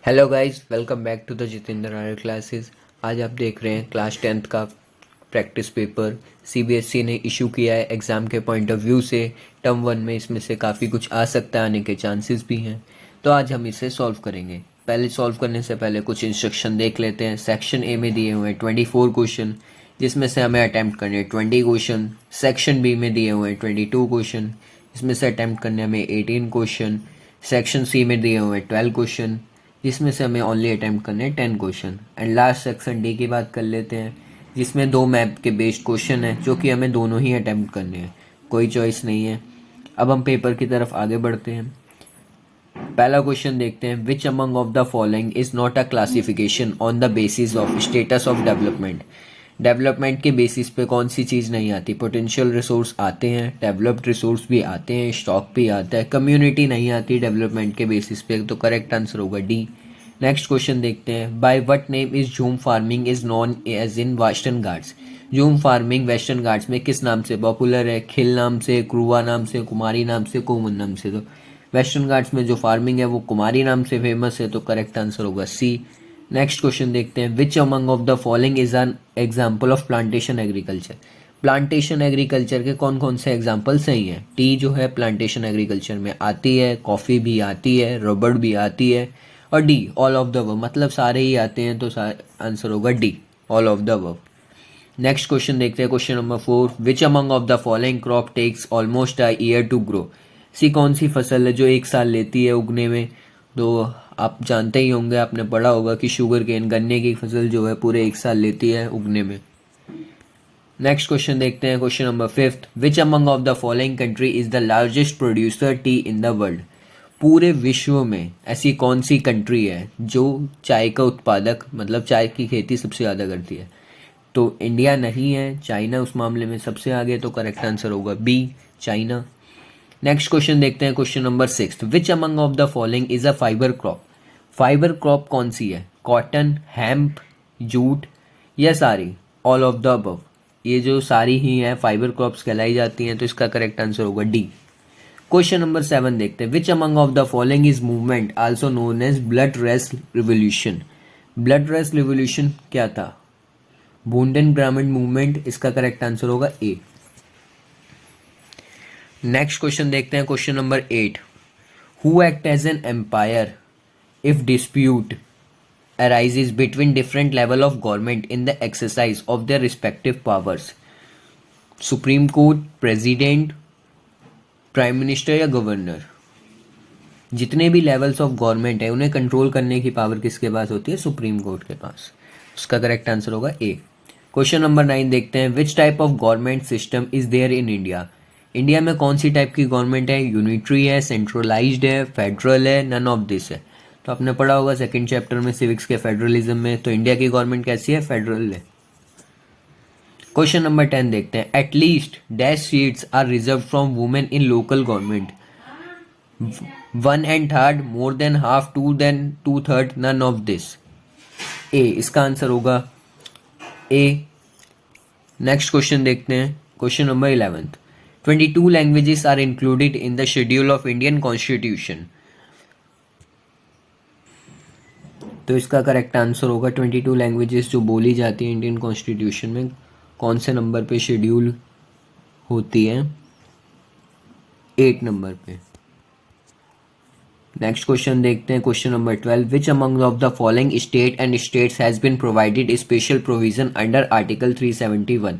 Hello guys, welcome back to the Jitendra Arya classes. आज आप देख रहे हैं क्लास 10th का प्रैक्टिस पेपर सीबीएसई ने इशू किया है एग्ज़ाम के पॉइंट ऑफ व्यू से। टर्म वन में इसमें से काफ़ी कुछ आ सकता है, आने के चांसेस भी हैं। तो आज हम इसे सॉल्व करेंगे। पहले सॉल्व करने से पहले कुछ इंस्ट्रक्शन देख लेते हैं। सेक्शन ए में दिए हुए हैं 24 क्वेश्चन, जिसमें से हमें अटैम्प्ट करने हैं 20 क्वेश्चन। सेक्शन बी में दिए हुए हैं 22 क्वेश्चन, इसमें से अटैम्प्ट करने हमें 18 क्वेश्चन। सेक्शन सी में दिए हुए हैं 12 क्वेश्चन, जिसमें से हमें ओनली अटैम्प्ट करने हैं 10 question. And last section D की बात कर लेते हैं, जिसमें 2 मैप के बेस्ड क्वेश्चन है, जो कि हमें दोनों ही अटैम्प्ट करने हैं, कोई चॉइस नहीं है। अब हम पेपर की तरफ आगे बढ़ते हैं। पहला क्वेश्चन देखते हैं, which among of the following is not a classification on the basis of status of development. Development के बेसिस पे कौन सी चीज़ नहीं आती। पोटेंशियल रिसोर्स आते हैं, डेवलप्ड रिसोर्स भी आते हैं, स्टॉक भी आता है, कम्युनिटी नहीं आती डेवलपमेंट के बेसिस पे। तो करेक्ट आंसर होगा डी। नेक्स्ट क्वेश्चन देखते हैं, by what name is jhum farming is known as in Western Ghats. Jhum farming western Ghats में किस नाम से पॉपुलर है। खिल नाम से, क्रुआ नाम से, कुमारी नाम से, कोमन नाम से। तो वेस्टर्न घाट्स में जो फार्मिंग है वो कुमारी नाम से फेमस है। तो करेक्ट आंसर होगा सी। नेक्स्ट क्वेश्चन देखते हैं, which among of the following is an example of plantation agriculture. Plantation agriculture के कौन कौन से एग्जाम्पल सही हैं। टी जो है प्लांटेशन एग्रीकल्चर में आती है, कॉफ़ी भी आती है, रबड़ भी आती है, और D all of the above, मतलब सारे ही आते हैं। तो आंसर होगा D, all of the above. Next question देखते हैं, question number 4, which among of the following crop takes almost a year to grow. सी कौन सी फसल है जो 1 साल लेती है उगने में। तो आप जानते ही होंगे, आपने पढ़ा होगा कि शुगर केन, गन्ने की फसल जो है पूरे 1 साल लेती है उगने में। नेक्स्ट क्वेश्चन देखते हैं, question number 5, which among of the following country is the largest producer T in the world. पूरे विश्व में ऐसी कौन सी कंट्री है जो चाय का उत्पादक, मतलब चाय की खेती सबसे ज़्यादा करती है। तो इंडिया नहीं है, चाइना उस मामले में सबसे आगे। तो करेक्ट आंसर होगा बी, चाइना। नेक्स्ट क्वेश्चन देखते हैं, question number 6, which among of the following is a fibre crop. Fibre crop कौन सी है। कॉटन, हेम्प, जूट या सारी, ऑल ऑफ द अबव। ये जो सारी ही हैं फाइबर क्रॉप्स कहलाई जाती हैं। तो इसका करेक्ट आंसर होगा डी। क्वेश्चन नंबर 7 देखते हैं, which among of the following is movement also known as blood race revolution. Blood race revolution क्या था। बूंदेन ग्रामीण मूवमेंट। इसका करेक्ट आंसर होगा ए। नेक्स्ट क्वेश्चन देखते हैं, question number 8, who act as an umpire if dispute arises between different level of government in the exercise of their respective powers। Supreme court, president, prime minister या governor. जितने भी levels of government है उन्हें control करने की power किसके पास होती है। सुप्रीम कोर्ट के पास। उसका करेक्ट आंसर होगा ए। क्वेश्चन नंबर 9 देखते हैं, which type of government system is there in India. India में कौन सी टाइप की गवर्नमेंट है। यूनिटरी है, सेंट्रलाइज्ड है, फेडरल है, नन ऑफ दिस है। तो आपने पढ़ा होगा सेकंड चैप्टर में सिविक्स के फेडरलिज्म में। तो इंडिया की गवर्नमेंट कैसी है, फेडरल है। क्वेश्चन नंबर 10 देखते हैं, at least dash seats are reserved from women in local government. 1 and 3rd, more than half, 2 then 2/3, none of this. A, इसका आंसर होगा ए। नेक्स्ट क्वेश्चन देखते हैं, question number 11, 22 languages are included in the schedule of Indian constitution. तो इसका correct answer होगा 22 languages जो बोली जाती हैं इंडियन कॉन्स्टिट्यूशन में, कौन से नंबर पे शेड्यूल होती है। 8 नंबर पे। नेक्स्ट क्वेश्चन देखते हैं, question number 12, which among of the following state and states has been provided special provision under article 371।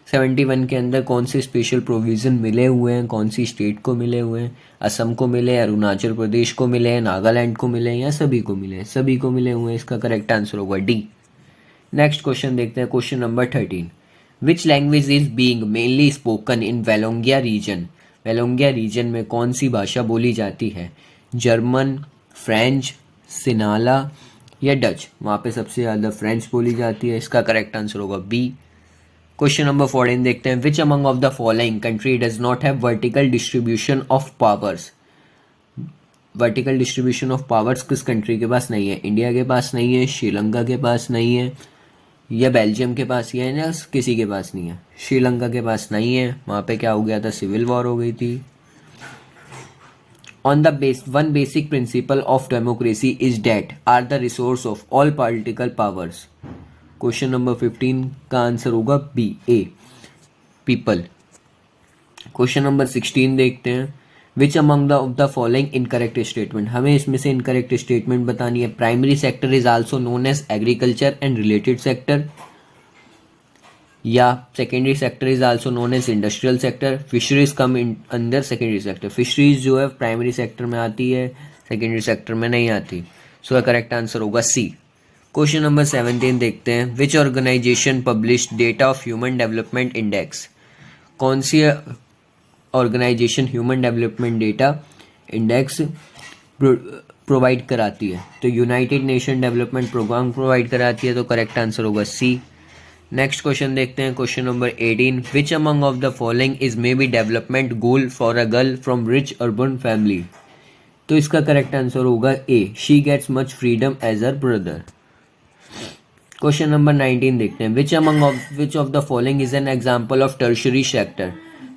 71 के अंदर कौन से स्पेशल प्रोविज़न मिले हुए हैं, कौन सी स्टेट को मिले हुए हैं। असम को मिले, अरुणाचल प्रदेश को मिले हैं, नागालैंड को मिले हैं, या सभी को मिले हैं। सभी को मिले हुए हैं। इसका करेक्ट आंसर होगा डी। नेक्स्ट क्वेश्चन देखते हैं, question number 13, which language is being mainly spoken in Wallonia region. Wallonia region में कौन सी भाषा बोली जाती है। जर्मन, फ्रेंच, सिनाला या डच। वहाँ पे सबसे ज़्यादा फ्रेंच बोली जाती है। इसका करेक्ट आंसर होगा बी। क्वेश्चन नंबर 14 देखते हैं, which among of the following country does not have vertical distribution of powers. Vertical distribution of powers किस कंट्री के पास नहीं है। इंडिया के पास नहीं है, श्रीलंका के पास नहीं है, या बेल्जियम के पास ही है, या किसी के पास नहीं है। श्रीलंका के पास नहीं है, वहाँ पे क्या हो गया था, सिविल वॉर हो गई थी। On the base, one basic principle of democracy is that are the resource of all political powers. Question number 15 का आंसर होगा B, A, people. Question number 16 देखते हैं. Which among the following incorrect statement. हमें इसमें से incorrect statement बतानी है. Primary sector is also known as agriculture and related sector, या secondary sector is also known as industrial sector. Fisheries come in under secondary sector. Fisheries जो है primary sector में आती है, सेकेंडरी सेक्टर में नहीं आती. सो करेक्ट आंसर होगा सी. क्वेश्चन नंबर 17 देखते हैं. Which organisation publish data of human development index. कौन सी organisation human development data index provide कराती है. तो United Nation development programme provide कराती है. तो करेक्ट आंसर होगा सी. नेक्स्ट क्वेश्चन देखते हैं. Question number 18. Which among of the following is may be development goal for a girl from rich urban family. तो इसका करेक्ट आंसर होगा A. She gets much freedom as her brother. Question number 19 देखते हैं. Which of the following is an example of tertiary sector.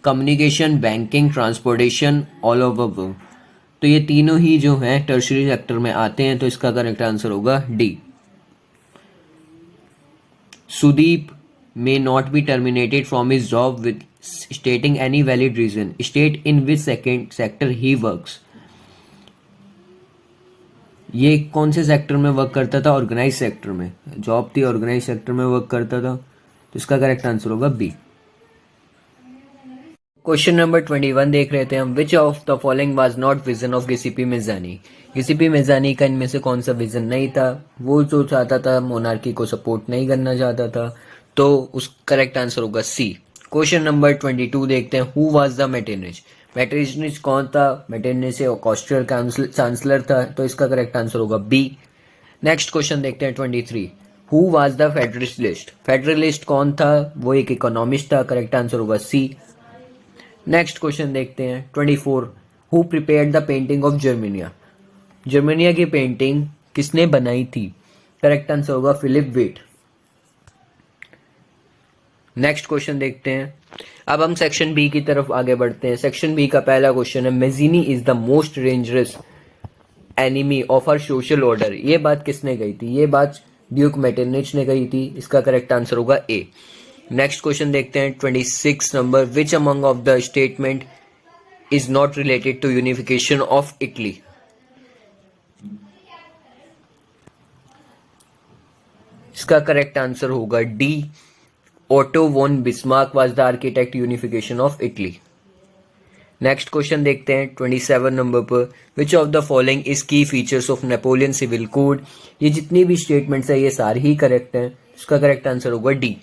Communication, banking, transportation, all of above. तो ये तीनों ही जो हैं टर्शरी सेक्टर में आते हैं. तो इसका करेक्ट आंसर होगा D. Sudeep may not be terminated from his job with stating any valid reason. State in which sector he works. ये कौन से सेक्टर में वर्क करता था. ऑर्गेनाइज सेक्टर में जॉब थी, ऑर्गेनाइज सेक्टर में वर्क करता था. तो इसका करेक्ट आंसर होगा बी. क्वेश्चन नंबर 21 देख रहे थे हम. Which of the following was not vision of Giuseppe Mazzini. Giuseppe Mazzini का इनमें से कौन सा विजन नहीं था. वो जो चाहता था मोनार्की को सपोर्ट नहीं करना चाहता था. तो उस करेक्ट आंसर होगा सी. क्वेश्चन नंबर 22 देखते हैं. Who was the Metternich. Metternich कौन था. मेटरनिच ऑस्ट्रियल चांसलर था. तो इसका करेक्ट आंसर होगा बी. नेक्स्ट क्वेश्चन देखते हैं 23. Who was the federalist. Federalist कौन था. वो एक इकोनॉमिस्ट था. करेक्ट आंसर होगा सी. नेक्स्ट क्वेश्चन देखते हैं 24. Who prepared the painting of Germania. Germania की पेंटिंग किसने बनाई थी. करेक्ट आंसर होगा फिलिप वेट. नेक्स्ट क्वेश्चन देखते हैं. अब हम सेक्शन बी की तरफ आगे बढ़ते हैं. सेक्शन बी का पहला क्वेश्चन है. Mazzini is the most dangerous enemy of our social order. ये बात किसने कही थी. ये बात ड्यूक मेटरनिच ने कही थी. इसका करेक्ट आंसर होगा ए. नेक्स्ट क्वेश्चन देखते हैं 26 number. Which among of the statement is not related to unification of Italy. इसका करेक्ट आंसर होगा D. Otto von Bismarck was the architect unification of Italy. Next question देखते हैं 27 number पर. Which of the following is key features of Napoleon civil code. ये जितनी भी statements है ये सारी ही करेक्ट हैं. इसका करेक्ट आंसर होगा डी.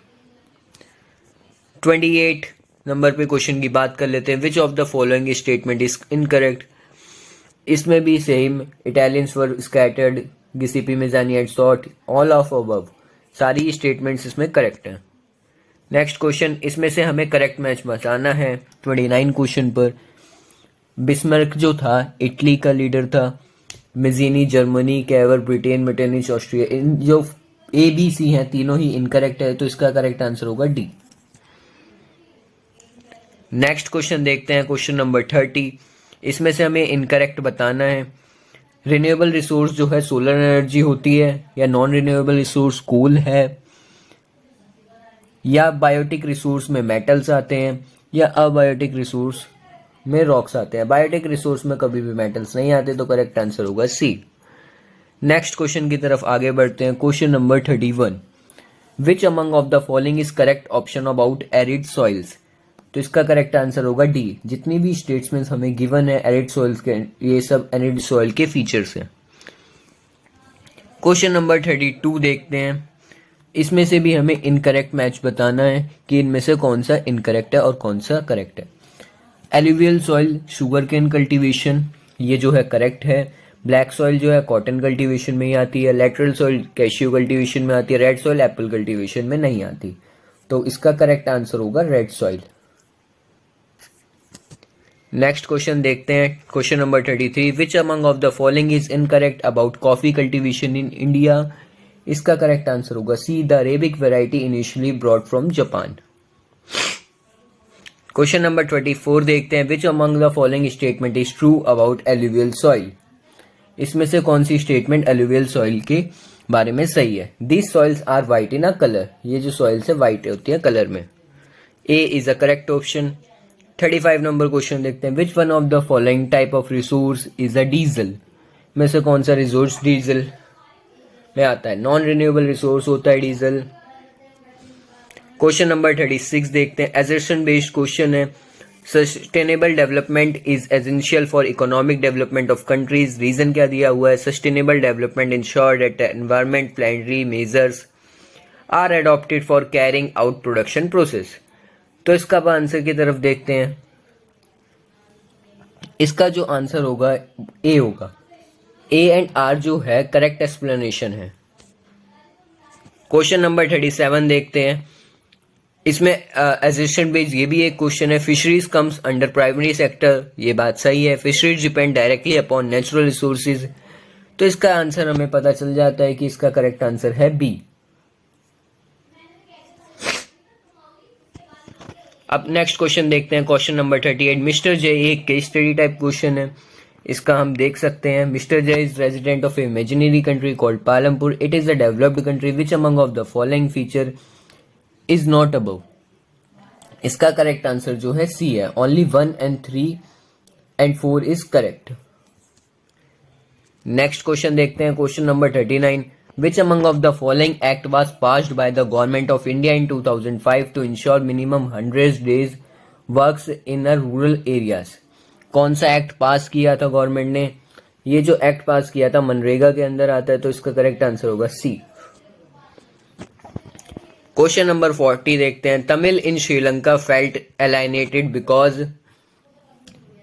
28 नंबर पे क्वेश्चन की बात कर लेते हैं. Which of the following statement is incorrect. इसमें भी same. Italians were scattered, Giuseppe Mazzini had sought, all of above. सारी स्टेटमेंट्स इसमें करेक्ट हैं. Next question. इसमें से हमें करेक्ट मैच बताना है 29 क्वेश्चन पर. बिस्मार्क जो था इटली का लीडर था. Mazzini Germany, Cavour Britain, Metternich Austria. इन जो ए बी सी हैं तीनों ही इनकरेक्ट है. तो इसका करेक्ट आंसर होगा डी. नेक्स्ट क्वेश्चन देखते हैं. Question number 30. इसमें से हमें इनकरेक्ट बताना है. रिन्यूएबल रिसोर्स जो है सोलर एनर्जी होती है, या नॉन रिन्यूएबल रिसोर्स कोल है, या बायोटिक रिसोर्स में मेटल्स आते हैं, या अबायोटिक रिसोर्स में रॉक्स आते हैं. बायोटिक रिसोर्स में कभी भी मेटल्स नहीं आते. तो करेक्ट आंसर होगा सी. नेक्स्ट क्वेश्चन की तरफ आगे बढ़ते हैं. Question number 31. Which among of the following is correct option about arid soils. तो इसका करेक्ट आंसर होगा डी. जितनी भी स्टेटमेंट्स हमें गिवन है एरिड सॉइल्स के, ये सब एरिड सॉइल के फीचर्स हैं. क्वेश्चन नंबर 32 देखते हैं. इसमें से भी हमें इनकरेक्ट मैच बताना है कि इनमें से कौन सा इनकरेक्ट है और कौन सा करेक्ट है. Alluvial soil sugarcane cultivation, ये जो है करेक्ट है. ब्लैक सॉइल जो है कॉटन कल्टीवेशन में ही आती है. लेटरल सॉइल कैश्यू कल्टीवेशन में आती है. रेड सॉइल एप्पल कल्टीवेशन में नहीं आती. तो इसका करेक्ट आंसर होगा रेड सॉइल. नेक्स्ट क्वेश्चन देखते हैं. Question number 33. Which among of the following is incorrect about coffee cultivation in India. इसका करेक्ट आंसर होगा सी. The Arabic variety initially brought from Japan. Question number 24 देखते हैं, which among the following statement is true about alluvial soil. इसमें से कौन सी statement alluvial soil के बारे में सही है। These soils are white in a colour, ये जो सॉइल्स है वाइट होती है कलर में। A is a correct option. 35 number question देखते हैं, which one of the following type of resource is a diesel. में से कौन सा रिसोर्स डीजल में आता है। नॉन रिन्यूएबल रिसोर्स होता है डीजल। क्वेश्चन नंबर 36 देखते हैं, असर्शन बेस्ड क्वेश्चन है। Sustainable development is essential for economic development of countries. Reason क्या दिया हुआ है। Sustainable development ensure that environment planetary measures are adopted for carrying out production process. तो इसका आंसर की तरफ देखते हैं। इसका जो आंसर होगा ए होगा। ए एंड आर जो है करेक्ट एक्सप्लेनेशन है। क्वेश्चन नंबर 37 देखते हैं, इसमें एसेशन बेस्ड ये भी एक क्वेश्चन है। Fisheries comes under primary sector, ये बात सही है। Fisheries depend directly upon natural resources, तो इसका आंसर हमें पता चल जाता है कि इसका करेक्ट आंसर है बी। अब नेक्स्ट क्वेश्चन देखते हैं, क्वेश्चन नंबर 38। मिस्टर जे एक केस स्टडी टाइप क्वेश्चन है। इसका हम देख सकते हैं, mister J is resident of imaginary country called Palampur. It is a developed country, which among of the following feature is not above. इसका करेक्ट आंसर जो है सी है। Only 1 and 3 and 4 is correct. Next question देखते हैं, question number 39। Which among of the following act was passed by the government of India in 2005 to ensure minimum 100 days works in a rural areas. कौन सा act पास किया था government ने। ये जो act पास किया था मनरेगा के अंदर आता है, तो इसका करेक्ट आंसर होगा सी। क्वेश्चन नंबर 40 देखते हैं, तमिल इन श्रीलंका फेल्ट एलाइनेटेड बिकॉज।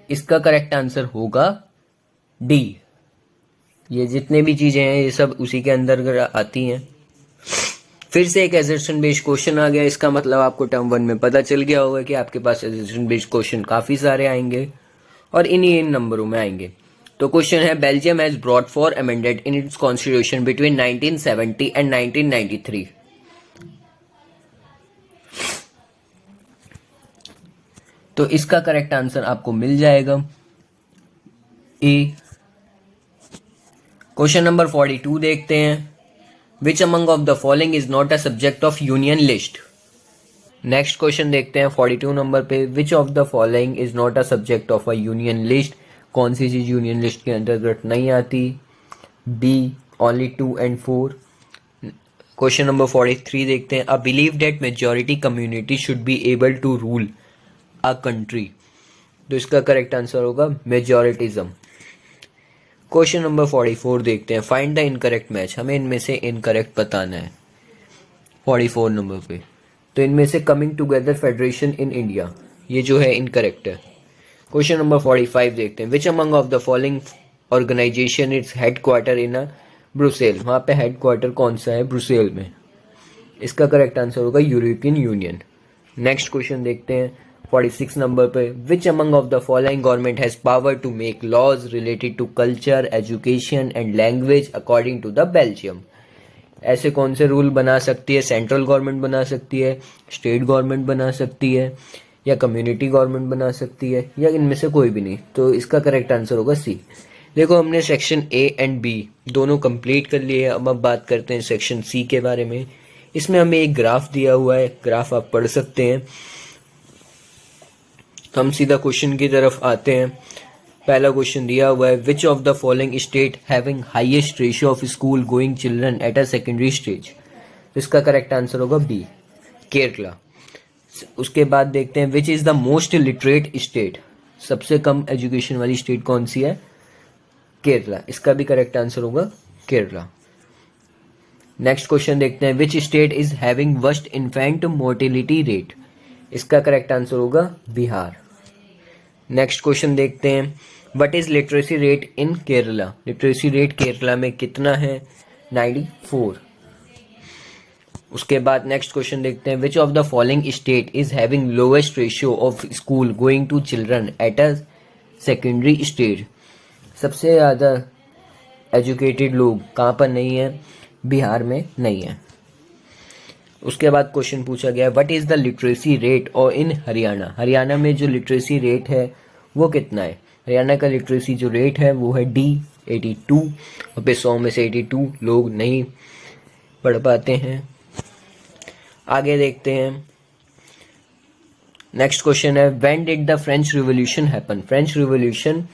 इसका करेक्ट आंसर होगा डी। ये जितने भी चीजें हैं ये सब उसी के अंदर आती हैं। फिर से एक एजर्शन बेस्ड क्वेश्चन आ गया। इसका मतलब आपको टर्म 1 में पता चल गया होगा कि आपके पास एजर्शन बेस्ड क्वेश्चन काफी सारे आएंगे और इन्हीं इन नंबरों में आएंगे। तो क्वेश्चन है, Belgium has brought for amended in its constitution between 1970 and 1993। तो इसका करेक्ट आंसर आपको मिल जाएगा ए। क्वेश्चन नंबर 42 देखते हैं, which among of the following is not a subject of union list. Next question देखते हैं 42 नंबर पे, which of the following is not a subject of a union list. कौन सी चीज यूनियन लिस्ट के अंतर्गत नहीं आती। B, only 2 and 4। Question number 43 देखते हैं, a believe that majority community should be able to rule a country. तो इसका करेक्ट आंसर होगा मेजॉरिटिज्म। क्वेश्चन नंबर 44 देखते हैं, फाइंड द इनकरेक्ट मैच। हमें इनमें से इनकरेक्ट बताना है 44 नंबर पे। तो इनमें से coming together federation in India, ये जो है इनकरेक्ट है। क्वेश्चन नंबर 45 देखते हैं, which among of the following organization its headquarter in a Brussels. वहां पे हेडक्वार्टर कौन सा है ब्रुसेल में। इसका करेक्ट आंसर होगा यूरोपियन यूनियन। नेक्स्ट क्वेश्चन देखते हैं 46 नंबर पे, which among of the following government has power to make laws related to culture, education and language according to the Belgium. ऐसे कौन से रूल बना सकती है। सेंट्रल गवर्नमेंट बना सकती है, स्टेट गवर्नमेंट बना सकती है, या कम्युनिटी गवर्नमेंट बना सकती है, या इनमें से कोई भी नहीं। तो इसका करेक्ट आंसर होगा सी। देखो हमने सेक्शन ए एंड बी दोनों कंप्लीट कर लिए। अब बात करते हैं सेक्शन सी के बारे में। इसमें हमें एक ग्राफ दिया हुआ है, ग्राफ आप पढ़ सकते हैं। हम सीधा क्वेश्चन की तरफ आते हैं। पहला क्वेश्चन दिया हुआ है, विच of the following state having highest ratio of school going children at a secondary stage. इसका करेक्ट आंसर होगा बी, केरला। उसके बाद देखते हैं, which is the most literate state. सबसे कम एजुकेशन वाली स्टेट कौन सी है, केरला। इसका भी करेक्ट आंसर होगा केरला। नेक्स्ट क्वेश्चन देखते हैं, which state is having worst infant mortality rate. इसका करेक्ट आंसर होगा बिहार। नेक्स्ट क्वेश्चन देखते हैं, what is literacy rate in Kerala. Literacy rate Kerala में कितना है, 94। उसके बाद नेक्स्ट क्वेश्चन देखते हैं, which of the following state is having lowest ratio of school going to children at a secondary stage. सबसे ज्यादा एजुकेटेड लोग कहाँ पर नहीं है, बिहार में नहीं है। उसके बाद क्वेश्चन पूछा गया what is the literacy rate और इन हरियाणा, हरियाणा में जो लिटरेसी रेट है वो कितना है। हरियाणा का लिटरेसी जो रेट है वो है डी 82, और पे 100 में से 82 लोग नहीं पढ़ पाते हैं। आगे देखते हैं, नेक्स्ट क्वेश्चन है when did the French revolution happen, French revolution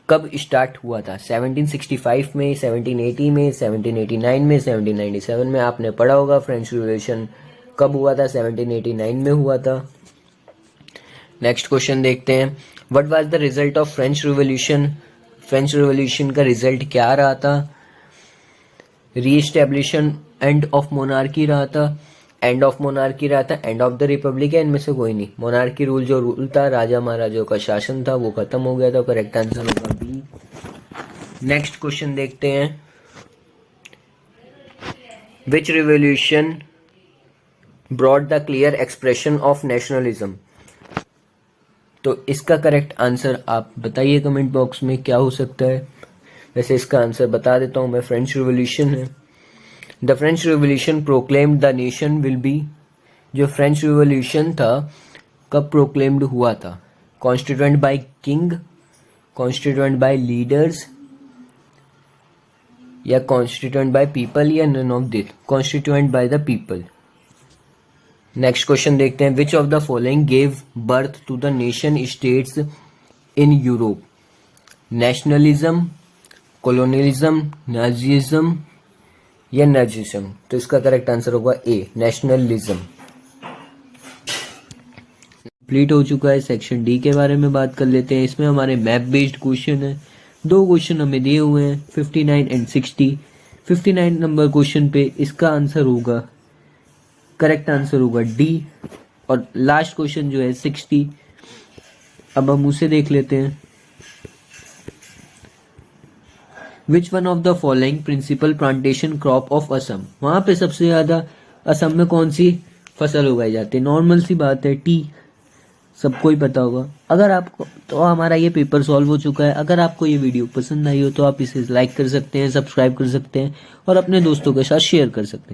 कब स्टार्ट हुआ था। 1765 में, 1780 में, 1789 में, 1797 में। आपने पढ़ा होगा फ्रेंच रिवॉल्यूशन कब हुआ था, 1789 में हुआ था। नेक्स्ट क्वेश्चन देखते हैं, what was the result of French revolution, French revolution का रिजल्ट क्या रहा था। रीएस्टेब्लिशन एंड ऑफ मोनार्की रहा था, एंड ऑफ मोनार्की रहा था, एंड ऑफ द रिपब्लिक है, इनमें से कोई नहीं। मोनार्की रूल जो रूल था, राजा महाराजाओं का शासन था, वो खत्म हो गया था। करेक्ट आंसर होगा बी। नेक्स्ट क्वेश्चन देखते हैं, which revolution brought the clear expression of nationalism, तो इसका करेक्ट आंसर आप बताइए कमेंट बॉक्स में क्या हो सकता है। वैसे इसका आंसर बता देता हूं मैं, फ्रेंच रिवॉल्यूशन है। The French revolution proclaimed the nation will be, जो फ्रेंच रिवॉल्यूशन था कब प्रोक्लेम्ड हुआ था। Constituent by king, constituent by leaders, या कॉन्स्टिट्यूएंट बाय पीपल, या none of this. Constituent by the people. Next question देखते हैं, which of the following gave birth to the nation states in Europe. Nationalism, colonialism, Nazism, या Nazism. तो इसका correct answer होगा ए, nationalism. Complete हो चुका है। सेक्शन डी के बारे में बात कर लेते हैं। इसमें हमारे मैप बेस्ड क्वेश्चन है। 2 क्वेश्चन हमें दिए हुए हैं, 59 एंड 60। 59 नंबर क्वेश्चन पे इसका आंसर होगा, करेक्ट आंसर होगा डी, और लास्ट क्वेश्चन जो है 60। अब हम उसे देख लेते हैं। Which one of the following principal plantation crop of Assam, वहां पे सबसे ज्यादा असम में कौन सी फसल उगाई जाती है। नॉर्मल सी बात है, टी, सबको ही पता होगा। अगर आपको, तो हमारा ये पेपर सॉल्व हो चुका है। अगर आपको ये वीडियो पसंद आई हो तो आप इसे लाइक कर सकते हैं, सब्सक्राइब कर सकते हैं और अपने दोस्तों के साथ शेयर कर सकते हैं।